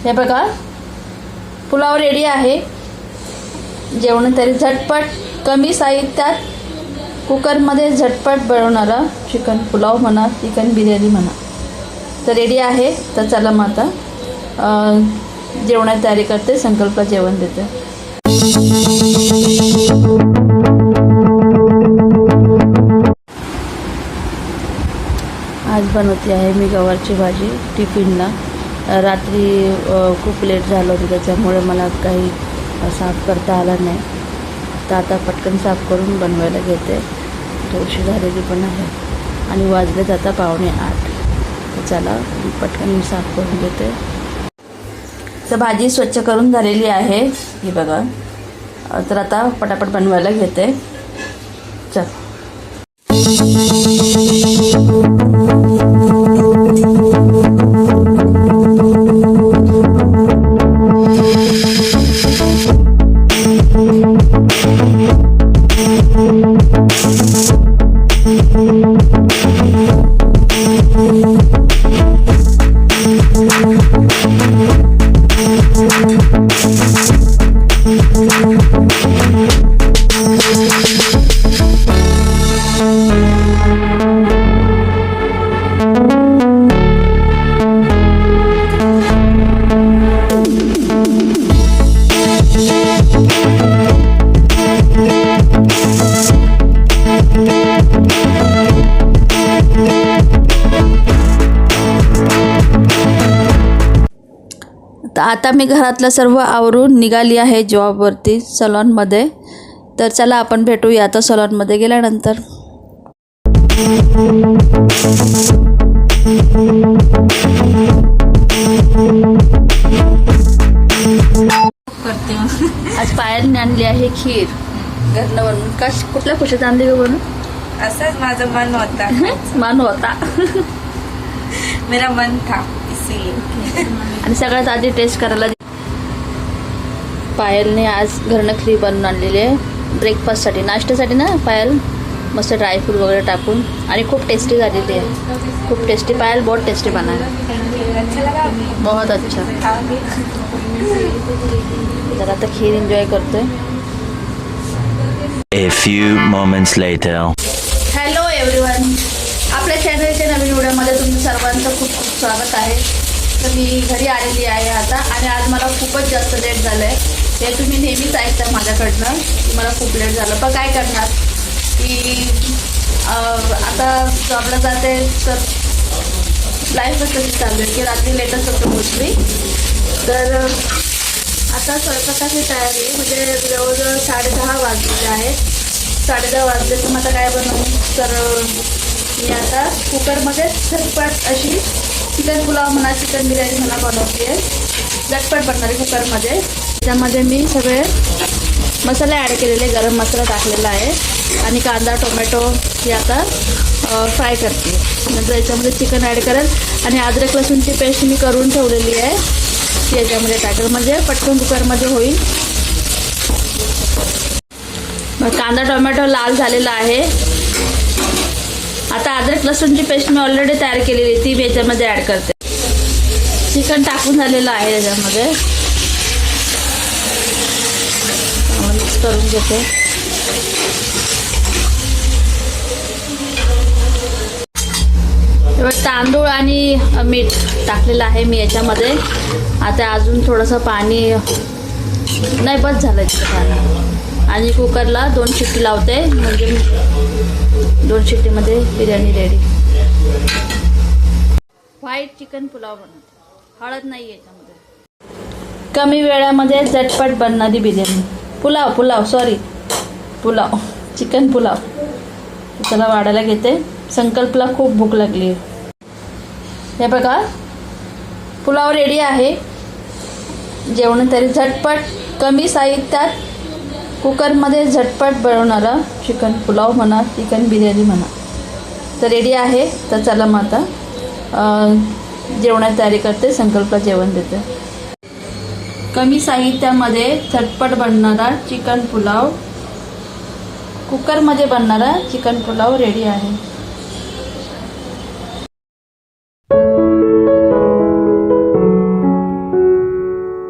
हे बघा, पुलाव रेडी आहे. जेवण तरी झटपट कमी साहित्यात कुकरमध्ये झटपट बनवणारा चिकन पुलाव म्हणा, चिकन बिर्याणी म्हणा, तर रेडी आहे. तर चला मग आता जेवणाची तयारी करते, संकल्पला जेवण देते. आज बनवते आहे मी गवारची भाजी टिफिनला. रात्री खूप लेट झालं होतं, त्याच्यामुळे मला काही साफ करता आला नाही. तर आता पटकन साफ करून बनवायला घेते. थोडीशी झालेली पण आहे आणि वाजलेत आता 7:45. तर चला पटकन मी साफ करून घेते. तर भाजी स्वच्छ करून झालेली आहे, ही बघा. तर आता पटापट बनवायला घेते. चल. तर आता मी घरातलं सर्व आवरून निघाली आहे जॉबवरती, सलॉनमध्ये. तर चला आपण भेटूया आता सलॉनमध्ये गेल्यानंतर. करते आज पायलने आणली आहे खीर घरनं बनवून. कुठल्या खुशीत आणली ग बनवून? असंच माझं मन होता. मन होता. मेरा मन था इसीलिए. आणि सगळ्यात आधी टेस्ट करायला पायलने आज घरनं खीर बनवून आणलेली आहे ब्रेकफास्टसाठी, नाश्त्यासाठी ना. पायल मस्त ड्रायफ्रूट वगैरे टाकून आणि खूप टेस्टी झालेली आहे. खूप टेस्टी. पायल बहुत टेस्टी बना है, बहुत अच्छा. तर आता खीर एन्जॉय करतोय. A few moments later. Hello everyone, आपल्या चॅनलच्या नवीन व्हिडिओमध्ये तुमचं सर्वांचं खूप खूप स्वागत आहे. तर मी घरी आलेली आहे आता, आणि आज मला खूपच जास्त लेट झालं आहे. हे तुम्ही नेहमीच ऐकता माझ्याकडनं की मला खूप लेट झालं. पण काय करणार की आता जॉबला जाते, तर लाईफच तशी चालू आहे की रात्री लेटच होतं मोस्टली. तर आता स्वयंपाकाची तयारी आहे, म्हणजे जवळजवळ 10:30 वाजलेले आहेत. 10:30 वाजले तर मग आता काय बनवू. तर मी आता कुकरमध्ये झटपट अशी चिकन पुलाव म्हणा, चिकन बिर्याणी म्हणा बनवते आहे. झटपट बनणारी कुकरमध्ये. त्यामध्ये मी सगळे मसाले ॲड केलेले, गरम मसाला टाकलेला आहे आणि कांदा टोमॅटो हे आता फ्राय करते. नंतर याच्यामध्ये चिकन ॲड करेल आणि अद्रक लसूणची पेस्ट मी करून ठेवलेली आहे ती याच्यामध्ये टाकेल, म्हणजे पटकन कुकरमध्ये होईल. मग कांदा टोमॅटो लाल झालेला आहे. आता अद्रक लसूणची पेस्ट मी ऑलरेडी तयार केलेली ती मी याच्यामध्ये ॲड करते. चिकन टाकून झालेलं आहे याच्यामध्ये, मिक्स करून घेते. तांदूळ आणि मीठ टाकलेलं आहे मी याच्यामध्ये. आता अजून थोडंसं पाणी नाही, बस झालं इतकं पाणी. आणि कुकरला 2 शिट्टी लावते, म्हणजे 2 शिट्टीमध्ये biryani ready. White chicken pulao बनवते, हळद नाही याच्यामध्ये. कमी वेळामध्ये झटपट बनणारी बिर्याणी. पुलाव चिकन पुलाव. त्याला वाढायला घेते. संकल्पला खूप भूक लागली आहे. हे बघा, पुलाव रेडी आहे. जेवण तरी झटपट कमी साहित्यात कुकरमध्ये झटपट बनवणारा चिकन पुलाव म्हणा, चिकन बिर्याणी म्हणा, तर रेडी आहे. तर चला मग आता जेवणाची तयारी करते, संकल्पला जेवण देते. कमी साहित्यामध्ये झटपट बनणारा चिकन पुलाव, कुकरमध्ये बनणारा चिकन पुलाव रेडी आहे.